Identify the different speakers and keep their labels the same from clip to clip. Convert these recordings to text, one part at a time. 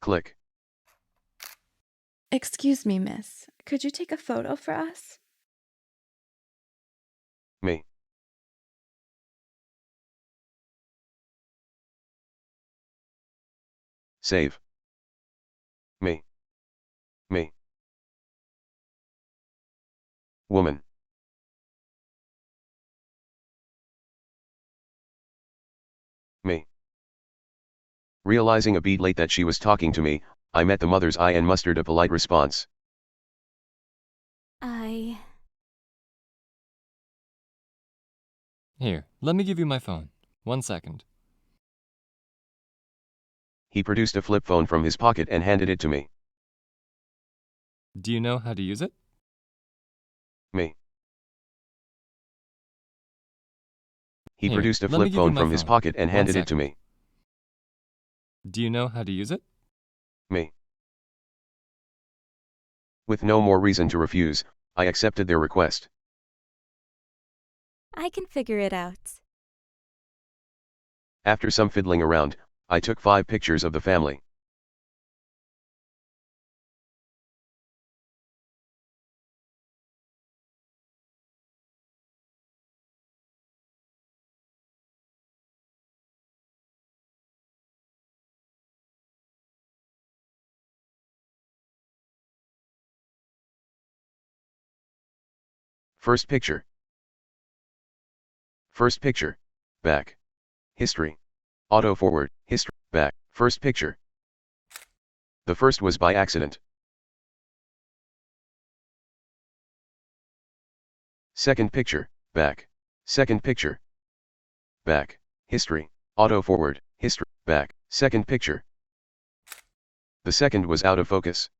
Speaker 1: Click.
Speaker 2: Excuse me, miss. Could you take a photo for us?
Speaker 1: Me. Save. Me. Me. Woman. Me. Realizing a beat late that she was talking to me, I met the mother's eye and mustered a polite response.
Speaker 3: Here, let me give you my phone. 1 second.
Speaker 1: He produced a flip phone from his pocket and handed it to me.
Speaker 3: Do you know how to use it?
Speaker 1: Me. He
Speaker 3: Here,
Speaker 1: produced a
Speaker 3: let me
Speaker 1: flip
Speaker 3: give you
Speaker 1: phone
Speaker 3: my
Speaker 1: from his
Speaker 3: phone.
Speaker 1: pocket and handed it to
Speaker 3: 1 second.
Speaker 1: me.
Speaker 3: Do you know how to use it?
Speaker 1: Me. With no more reason to refuse, I accepted their request.
Speaker 4: I can figure it out.
Speaker 1: After some fiddling around, I took 5 pictures of the family. First picture. First picture. Back. History. Auto forward. History. Back. First picture. The first was by accident. Second picture. Back. Second picture. Back. History. Auto forward. History. Back. Second picture. The second was out of focus.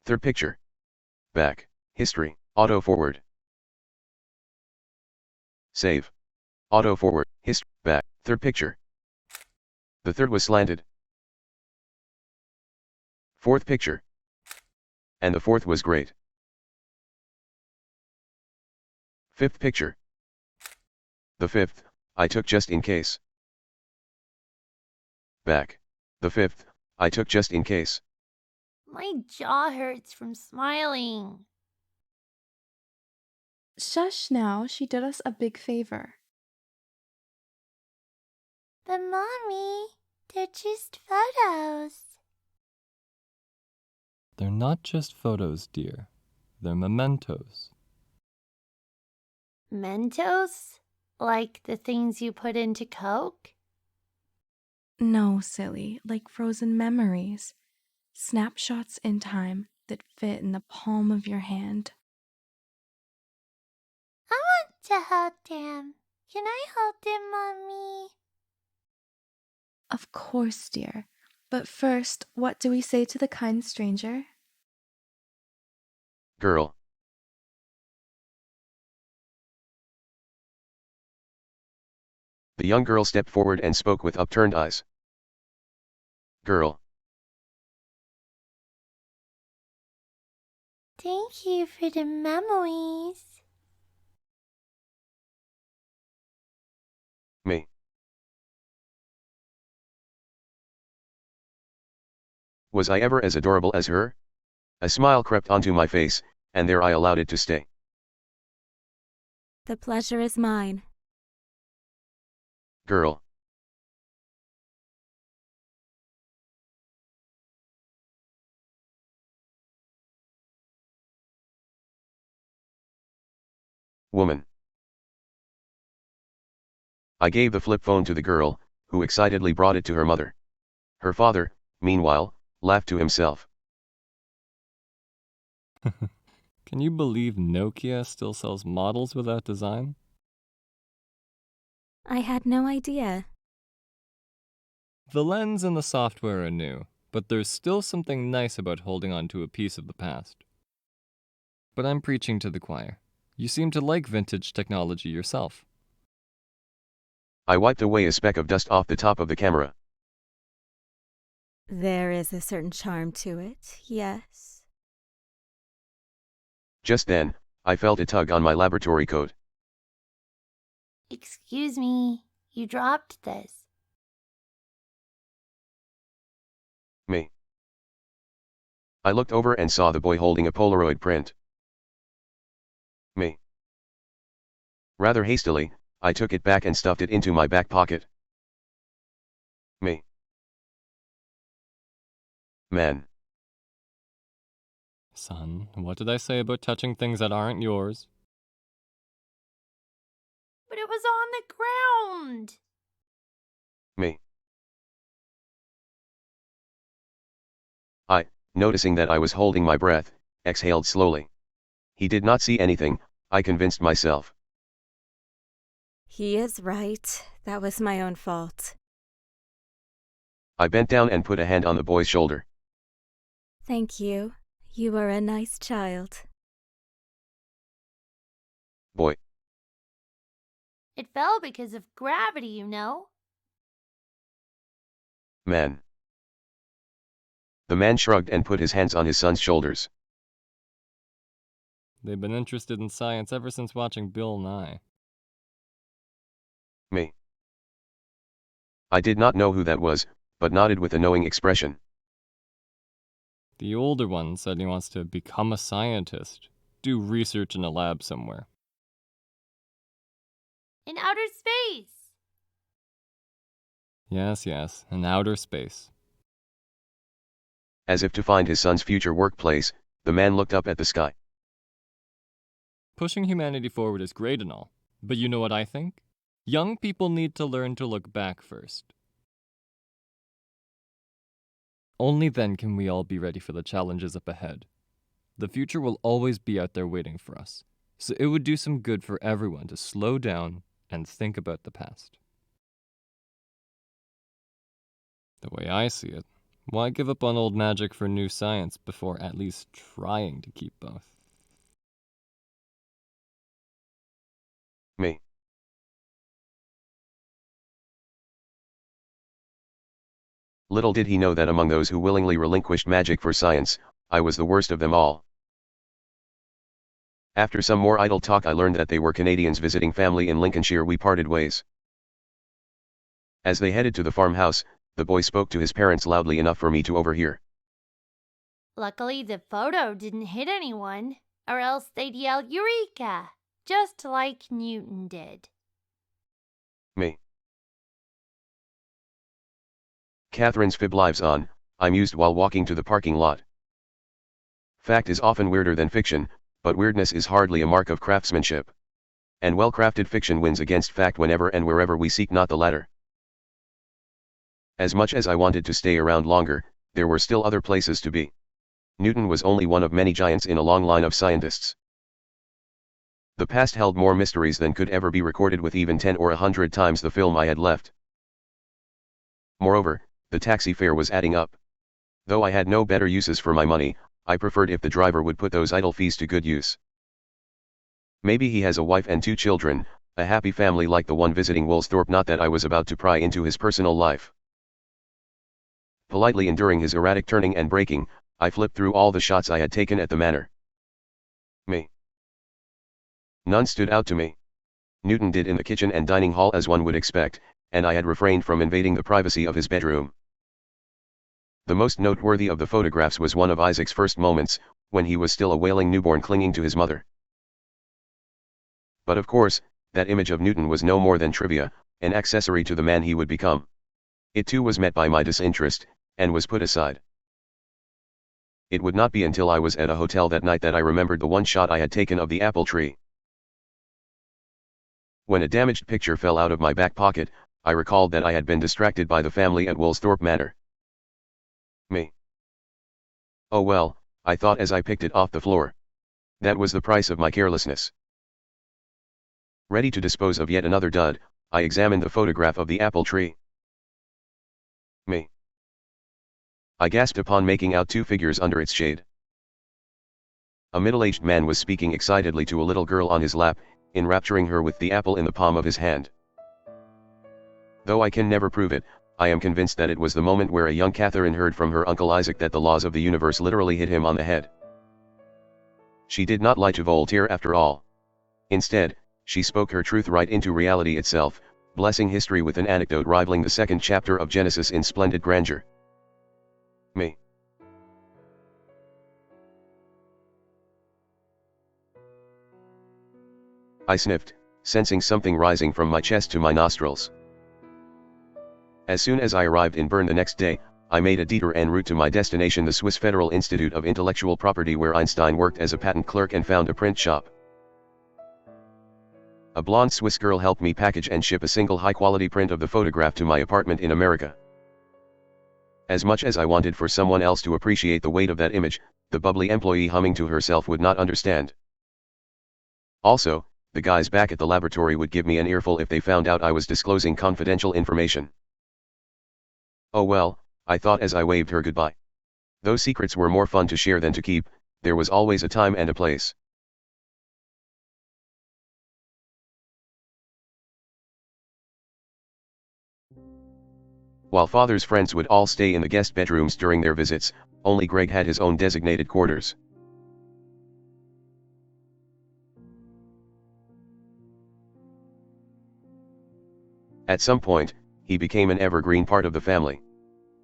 Speaker 1: Third picture. Back. History. Auto forward. Save. Auto forward. History. Back. Third picture. The third was slanted. Fourth picture. And the fourth was great. Fifth picture. The fifth, I took just in case. Back. The fifth, I took just in case.
Speaker 5: My jaw hurts from smiling.
Speaker 2: Shush now, she did us a big favor.
Speaker 5: But Mommy, they're just photos.
Speaker 3: They're not just photos, dear. They're mementos.
Speaker 5: Mentos? Like the things you put into Coke?
Speaker 2: No, silly, like frozen memories. Snapshots in time that fit in the palm of your hand.
Speaker 5: I want to hold them. Can I hold them, Mommy?
Speaker 2: Of course, dear. But first, what do we say to the kind stranger?
Speaker 1: Girl. The young girl stepped forward and spoke with upturned eyes. Girl.
Speaker 5: Thank you for the memories.
Speaker 1: Me. Was I ever as adorable as her? A smile crept onto my face, and there I allowed it to stay.
Speaker 4: The pleasure is mine.
Speaker 1: Girl. Woman. I gave the flip phone to the girl, who excitedly brought it to her mother. Her father, meanwhile, laughed to himself.
Speaker 3: Can you believe Nokia still sells models without design?
Speaker 4: I had no idea.
Speaker 3: The lens and the software are new, but there's still something nice about holding on to a piece of the past. But I'm preaching to the choir. You seem to like vintage technology yourself.
Speaker 1: I wiped away a speck of dust off the top of the camera.
Speaker 4: There is a certain charm to it, yes.
Speaker 1: Just then, I felt a tug on my laboratory coat.
Speaker 5: Excuse me, you dropped this.
Speaker 1: Me. I looked over and saw the boy holding a Polaroid print. Me. Rather hastily, I took it back and stuffed it into my back pocket. Me. Man.
Speaker 3: Son, what did I say about touching things that aren't yours?
Speaker 5: But it was on the ground.
Speaker 1: Me. I, noticing that I was holding my breath, exhaled slowly. He did not see anything, I convinced myself.
Speaker 4: He is right. That was my own fault.
Speaker 1: I bent down and put a hand on the boy's shoulder.
Speaker 4: Thank you. You are a nice child.
Speaker 1: Boy.
Speaker 5: It fell because of gravity, you know.
Speaker 1: Man. The man shrugged and put his hands on his son's shoulders.
Speaker 3: They've been interested in science ever since watching Bill Nye.
Speaker 1: Me. I did not know who that was, but nodded with a knowing expression.
Speaker 3: The older one said he wants to become a scientist, do research in a lab somewhere.
Speaker 5: In outer space.
Speaker 3: Yes, in outer space.
Speaker 1: As if to find his son's future workplace, the man looked up at the sky.
Speaker 3: Pushing humanity forward is great and all, but you know what I think? Young people need to learn to look back first. Only then can we all be ready for the challenges up ahead. The future will always be out there waiting for us, so it would do some good for everyone to slow down and think about the past. The way I see it, why give up on old magic for new science before at least trying to keep both?
Speaker 1: Me. Little did he know that among those who willingly relinquished magic for science, I was the worst of them all. After some more idle talk, I learned that they were Canadians visiting family in Lincolnshire. We parted ways. As they headed to the farmhouse, the boy spoke to his parents loudly enough for me to overhear.
Speaker 5: Luckily, the photo didn't hit anyone, or else they'd yell Eureka, just like Newton did.
Speaker 1: Me. Catherine's fib lives on, I mused while walking to the parking lot. Fact is often weirder than fiction, but weirdness is hardly a mark of craftsmanship. And well-crafted fiction wins against fact whenever and wherever we seek not the latter. As much as I wanted to stay around longer, there were still other places to be. Newton was only one of many giants in a long line of scientists. The past held more mysteries than could ever be recorded with even 10 or 100 times the film I had left. Moreover, the taxi fare was adding up. Though I had no better uses for my money, I preferred if the driver would put those idle fees to good use. Maybe he has a wife and 2 children, a happy family like the one visiting Woolsthorpe. Not that I was about to pry into his personal life. Politely enduring his erratic turning and braking, I flipped through all the shots I had taken at the manor. Me. None stood out to me. Newton did in the kitchen and dining hall as one would expect, and I had refrained from invading the privacy of his bedroom. The most noteworthy of the photographs was one of Isaac's first moments, when he was still a wailing newborn clinging to his mother. But of course, that image of Newton was no more than trivia, an accessory to the man he would become. It too was met by my disinterest, and was put aside. It would not be until I was at a hotel that night that I remembered the one shot I had taken of the apple tree. When a damaged picture fell out of my back pocket, I recalled that I had been distracted by the family at Woolsthorpe Manor. Me. Oh well, I thought as I picked it off the floor. That was the price of my carelessness. Ready to dispose of yet another dud, I examined the photograph of the apple tree. Me. I gasped upon making out 2 figures under its shade. A middle-aged man was speaking excitedly to a little girl on his lap, enrapturing her with the apple in the palm of his hand. Though I can never prove it, I am convinced that it was the moment where a young Catherine heard from her uncle Isaac that the laws of the universe literally hit him on the head. She did not lie to Voltaire after all. Instead, she spoke her truth right into reality itself, blessing history with an anecdote rivaling the 2nd chapter of Genesis in splendid grandeur. Me. I sniffed, sensing something rising from my chest to my nostrils. As soon as I arrived in Bern the next day, I made a detour en route to my destination, the Swiss Federal Institute of Intellectual Property, where Einstein worked as a patent clerk, and found a print shop. A blonde Swiss girl helped me package and ship a single high-quality print of the photograph to my apartment in America. As much as I wanted for someone else to appreciate the weight of that image, the bubbly employee humming to herself would not understand. Also, the guys back at the laboratory would give me an earful if they found out I was disclosing confidential information. Oh well, I thought as I waved her goodbye. Those secrets were more fun to share than to keep. There was always a time and a place. While Father's friends would all stay in the guest bedrooms during their visits, only Greg had his own designated quarters. At some point, he became an evergreen part of the family.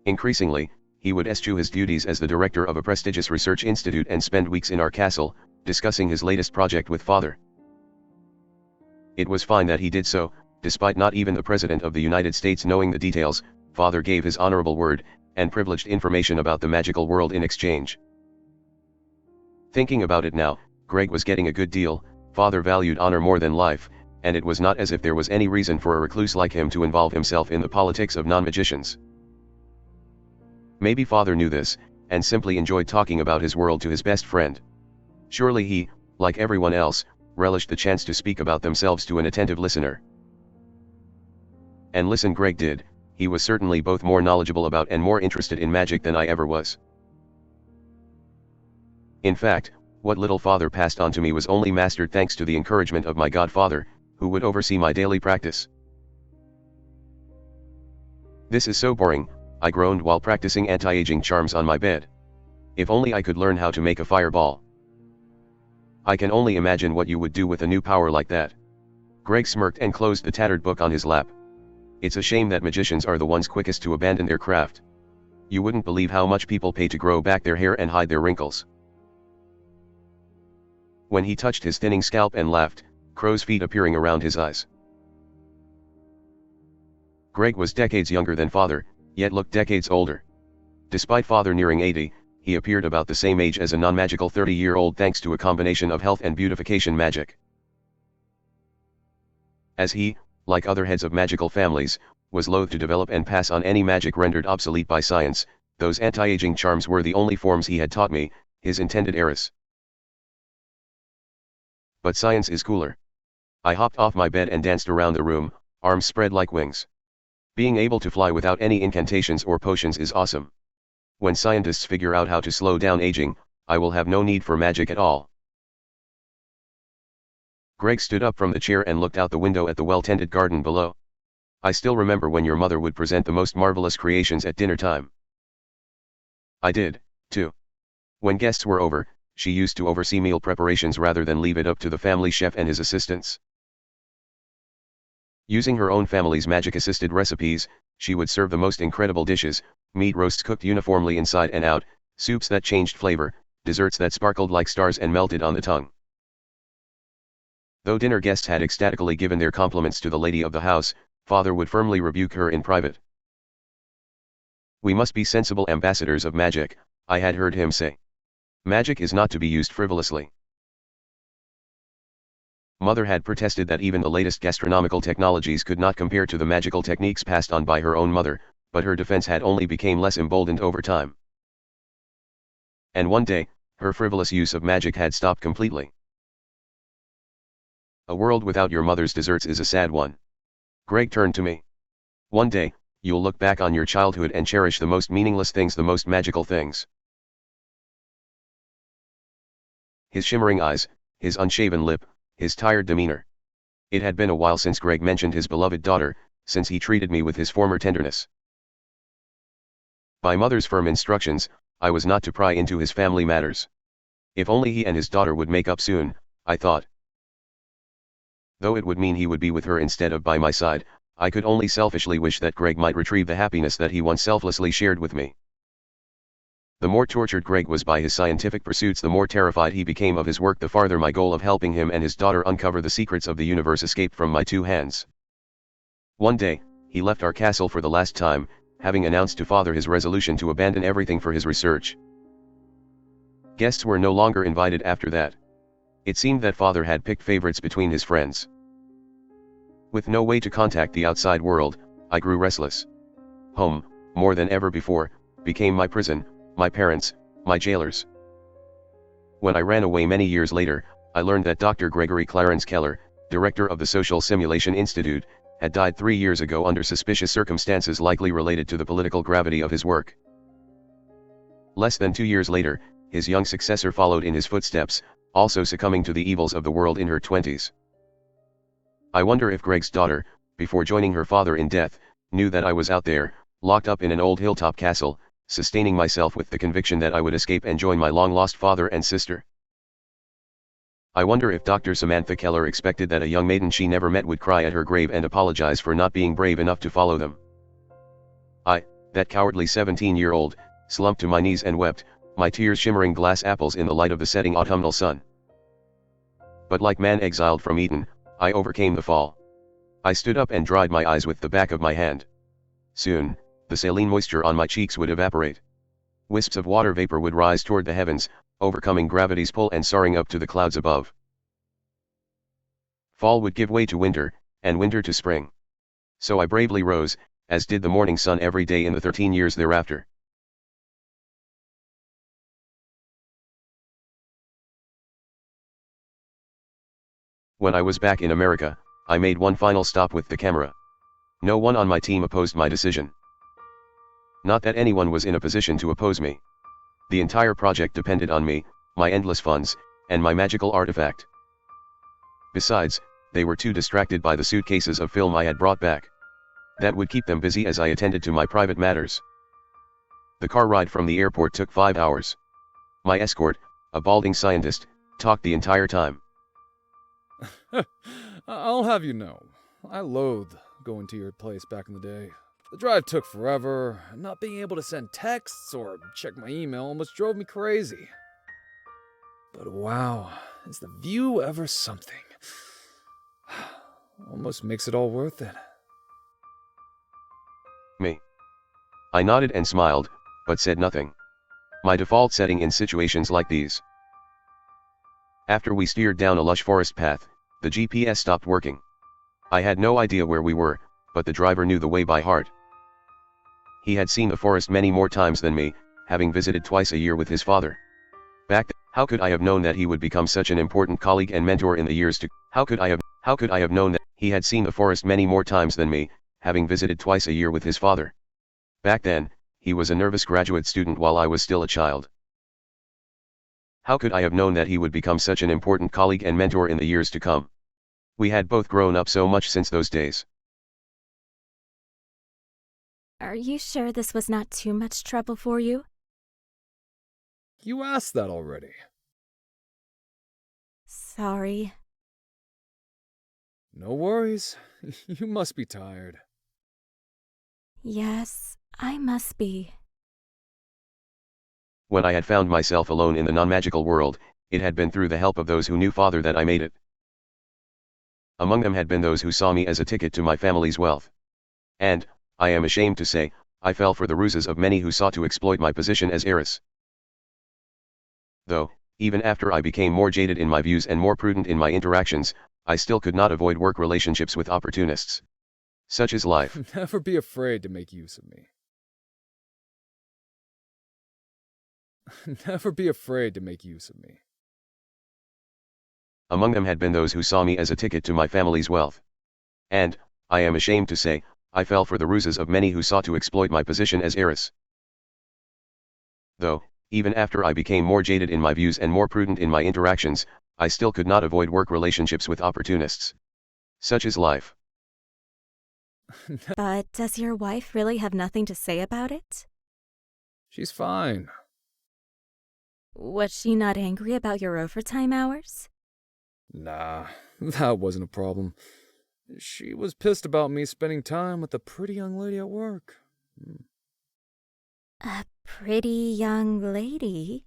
Speaker 1: Increasingly, he would eschew his duties as the director of a prestigious research institute and spend weeks in our castle, discussing his latest project with Father. It was fine that he did so, despite not even the President of the United States knowing the details. Father gave his honorable word, and privileged information about the magical world in exchange. Thinking about it now, Greg was getting a good deal. Father valued honor more than life, and it was not as if there was any reason for a recluse like him to involve himself in the politics of non-magicians. Maybe Father knew this, and simply enjoyed talking about his world to his best friend. Surely he, like everyone else, relished the chance to speak about themselves to an attentive listener. And listen Greg did. He was certainly both more knowledgeable about and more interested in magic than I ever was. In fact, what little Father passed on to me was only mastered thanks to the encouragement of my godfather, who would oversee my daily practice. This is so boring, I groaned while practicing anti-aging charms on my bed. If only I could learn how to make a fireball. I can only imagine what you would do with a new power like that. Greg smirked and closed the tattered book on his lap. It's a shame that magicians are the ones quickest to abandon their craft. You wouldn't believe how much people pay to grow back their hair and hide their wrinkles. When he touched his thinning scalp and laughed, crow's feet appearing around his eyes. Greg was decades younger than Father, yet looked decades older. Despite Father nearing 80, he appeared about the same age as a non-magical 30-year-old thanks to a combination of health and beautification magic. As he, like other heads of magical families, was loath to develop and pass on any magic rendered obsolete by science, those anti-aging charms were the only forms he had taught me, his intended heiress. But science is cooler. I hopped off my bed and danced around the room, arms spread like wings. Being able to fly without any incantations or potions is awesome. When scientists figure out how to slow down aging, I will have no need for magic at all. Greg stood up from the chair and looked out the window at the well-tended garden below. I still remember when your mother would present the most marvelous creations at dinner time. I did, too. When guests were over, she used to oversee meal preparations rather than leave it up to the family chef and his assistants. Using her own family's magic-assisted recipes, she would serve the most incredible dishes, meat roasts cooked uniformly inside and out, soups that changed flavor, desserts that sparkled like stars and melted on the tongue. Though dinner guests had ecstatically given their compliments to the lady of the house, Father would firmly rebuke her in private. We must be sensible ambassadors of magic, I had heard him say. Magic is not to be used frivolously. Mother had protested that even the latest gastronomical technologies could not compare to the magical techniques passed on by her own mother, but her defense had only become less emboldened over time. And one day, her frivolous use of magic had stopped completely. A world without your mother's desserts is a sad one. Greg turned to me. One day, you'll look back on your childhood and cherish the most meaningless things, the most magical things. His shimmering eyes, his unshaven lip, his tired demeanor. It had been a while since Greg mentioned his beloved daughter, since he treated me with his former tenderness. By Mother's firm instructions, I was not to pry into his family matters. If only he and his daughter would make up soon, I thought. Though it would mean he would be with her instead of by my side, I could only selfishly wish that Greg might retrieve the happiness that he once selflessly shared with me. The more tortured Greg was by his scientific pursuits, the more terrified he became of his work, the farther my goal of helping him and his daughter uncover the secrets of the universe escaped from my 2 hands. One day, he left our castle for the last time, having announced to Father his resolution to abandon everything for his research. Guests were no longer invited after that. It seemed that Father had picked favorites between his friends. With no way to contact the outside world, I grew restless. Home, more than ever before, became my prison, my parents, my jailers. When I ran away many years later, I learned that Dr. Gregory Clarence Keller, director of the Social Simulation Institute, had died 3 years ago under suspicious circumstances likely related to the political gravity of his work. Less than 2 years later, his young successor followed in his footsteps, also succumbing to the evils of the world in her 20s. I wonder if Greg's daughter, before joining her father in death, knew that I was out there, locked up in an old hilltop castle, sustaining myself with the conviction that I would escape and join my long-lost father and sister. I wonder if Dr. Samantha Keller expected that a young maiden she never met would cry at her grave and apologize for not being brave enough to follow them. I, that cowardly 17-year-old, slumped to my knees and wept, my tears shimmering glass apples in the light of the setting autumnal sun. But like man exiled from Eden, I overcame the fall. I stood up and dried my eyes with the back of my hand. Soon, the saline moisture on my cheeks would evaporate. Wisps of water vapor would rise toward the heavens, overcoming gravity's pull and soaring up to the clouds above. Fall would give way to winter, and winter to spring. So I bravely rose, as did the morning sun every day in the 13 years thereafter. When I was back in America, I made one final stop with the camera. No one on my team opposed my decision. Not that anyone was in a position to oppose me. The entire project depended on me, my endless funds, and my magical artifact. Besides, they were too distracted by the suitcases of film I had brought back. That would keep them busy as I attended to my private matters. The car ride from the airport took 5 hours. My escort, a balding scientist, talked the entire time.
Speaker 6: I'll have you know, I loathed going to your place back in the day. The drive took forever, and not being able to send texts or check my email almost drove me crazy. But wow, is the view ever something? Almost makes it all worth it.
Speaker 1: Me. I nodded and smiled, but said nothing. My default setting in situations like these. After we steered down a lush forest path, the GPS stopped working. I had no idea where we were, but the driver knew the way by heart. He had seen the forest many more times than me, having visited twice a year with his father. Back then, how could I have known that he would become such an important colleague and mentor in the years to come? How could I have known that he had seen the forest many more times than me, having visited twice a year with his father? Back then, he was a nervous graduate student while I was still a child. How could I have known that he would become such an important colleague and mentor in the years to come? We had both grown up so much since those days.
Speaker 4: Are you sure this was not too much trouble for you?
Speaker 6: You asked that already.
Speaker 4: Sorry.
Speaker 6: No worries. You must be tired.
Speaker 4: Yes, I must be.
Speaker 1: When I had found myself alone in the non-magical world, it had been through the help of those who knew Father that I made it. Among them had been those who saw me as a ticket to my family's wealth. And, I am ashamed to say, I fell for the ruses of many who sought to exploit my position as heiress. Though, even after I became more jaded in my views and more prudent in my interactions, I still could not avoid work relationships with opportunists. Such is life.
Speaker 6: Never be afraid to make use of me. Never be afraid to make use of me.
Speaker 1: Among them had been those who saw me as a ticket to my family's wealth. And, I am ashamed to say, I fell for the ruses of many who sought to exploit my position as heiress. Though, even after I became more jaded in my views and more prudent in my interactions, I still could not avoid work relationships with opportunists. Such is life.
Speaker 4: But does your wife really have nothing to say about it?
Speaker 6: She's fine.
Speaker 4: Was she not angry about your overtime hours?
Speaker 6: Nah, that wasn't a problem. She was pissed about me spending time with a pretty young lady at work.
Speaker 4: A pretty young lady.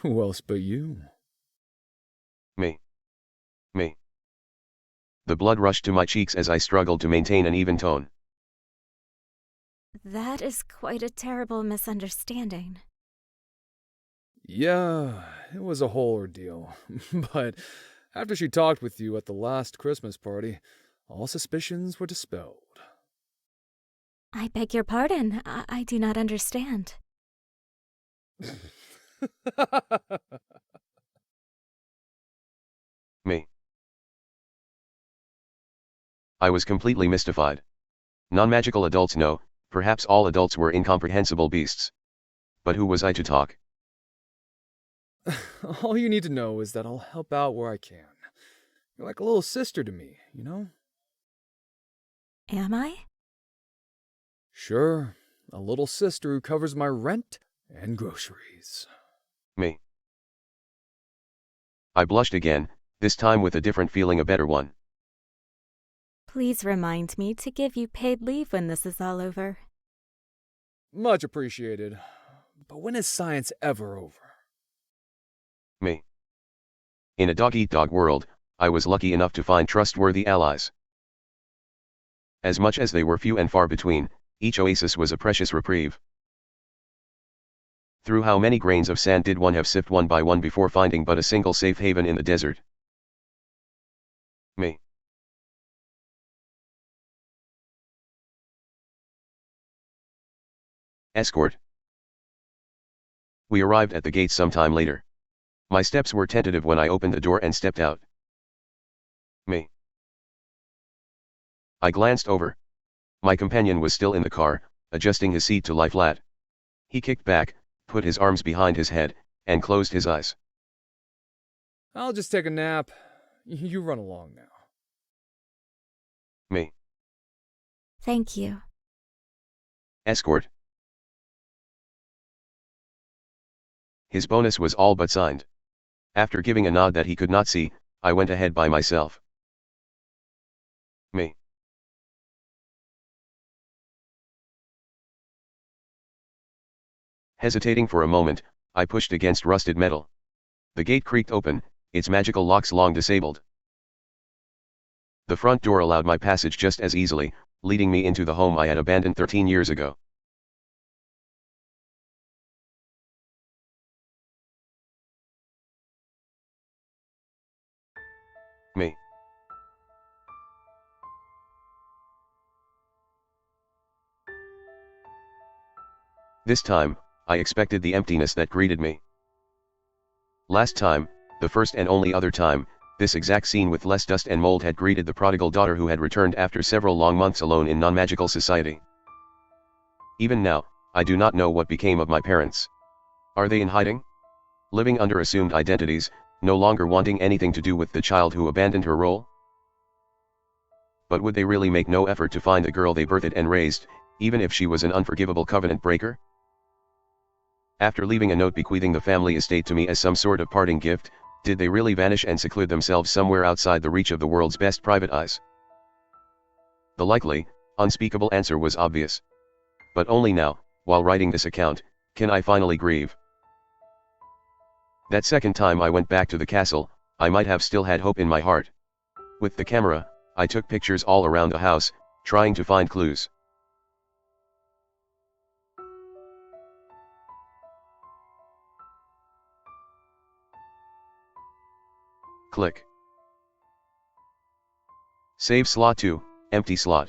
Speaker 6: Who else but you?
Speaker 1: Me. Me. The blood rushed to my cheeks as I struggled to maintain an even tone.
Speaker 4: That is quite a terrible misunderstanding.
Speaker 6: Yeah, it was a whole ordeal. But after she talked with you at the last Christmas party, all suspicions were dispelled.
Speaker 4: I beg your pardon. I do not understand.
Speaker 1: Me. I was completely mystified. Non-magical adults know, perhaps all adults were incomprehensible beasts. But who was I to talk?
Speaker 6: All you need to know is that I'll help out where I can. You're like a little sister to me, you know?
Speaker 4: Am I?
Speaker 6: Sure, a little sister who covers my rent and groceries.
Speaker 1: Me. I blushed again, this time with a different feeling, a better one.
Speaker 4: Please remind me to give you paid leave when this is all over.
Speaker 6: Much appreciated. But when is science ever over?
Speaker 1: Me. In a dog-eat-dog world, I was lucky enough to find trustworthy allies. As much as they were few and far between, each oasis was a precious reprieve. Through how many grains of sand did one have sift one by one before finding but a single safe haven in the desert? Me. Escort. We arrived at the gate some time later. My steps were tentative when I opened the door and stepped out. Me. I glanced over. My companion was still in the car, adjusting his seat to lie flat. He kicked back, put his arms behind his head, and closed his eyes.
Speaker 6: I'll just take a nap. You run along now.
Speaker 1: Me.
Speaker 4: Thank you.
Speaker 1: Escort. His bonus was all but signed. After giving a nod that he could not see, I went ahead by myself. Me. Hesitating for a moment, I pushed against rusted metal. The gate creaked open, its magical locks long disabled. The front door allowed my passage just as easily, leading me into the home I had abandoned 13 years ago. Me. This time, I expected the emptiness that greeted me. Last time, the first and only other time, this exact scene with less dust and mold had greeted the prodigal daughter who had returned after several long months alone in non-magical society. Even now, I do not know what became of my parents. Are they in hiding? Living under assumed identities, no longer wanting anything to do with the child who abandoned her role? But would they really make no effort to find the girl they birthed and raised, even if she was an unforgivable covenant breaker? After leaving a note bequeathing the family estate to me as some sort of parting gift, did they really vanish and seclude themselves somewhere outside the reach of the world's best private eyes? The likely, unspeakable answer was obvious. But only now, while writing this account, can I finally grieve. That second time I went back to the castle, I might have still had hope in my heart. With the camera, I took pictures all around the house, trying to find clues. Click. Save slot 2, empty slot.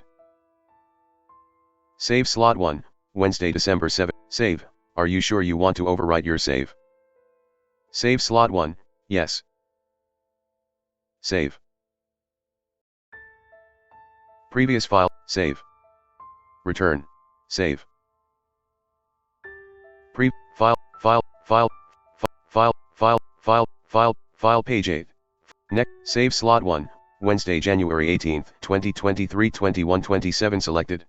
Speaker 1: Save slot 1, Wednesday, December 7. Save, are you sure you want to overwrite your save? Save slot 1, yes. Save. Previous file, save. Return, save. File, page 8. Next, save slot 1, Wednesday, January 18th, 2023, 21:27 selected.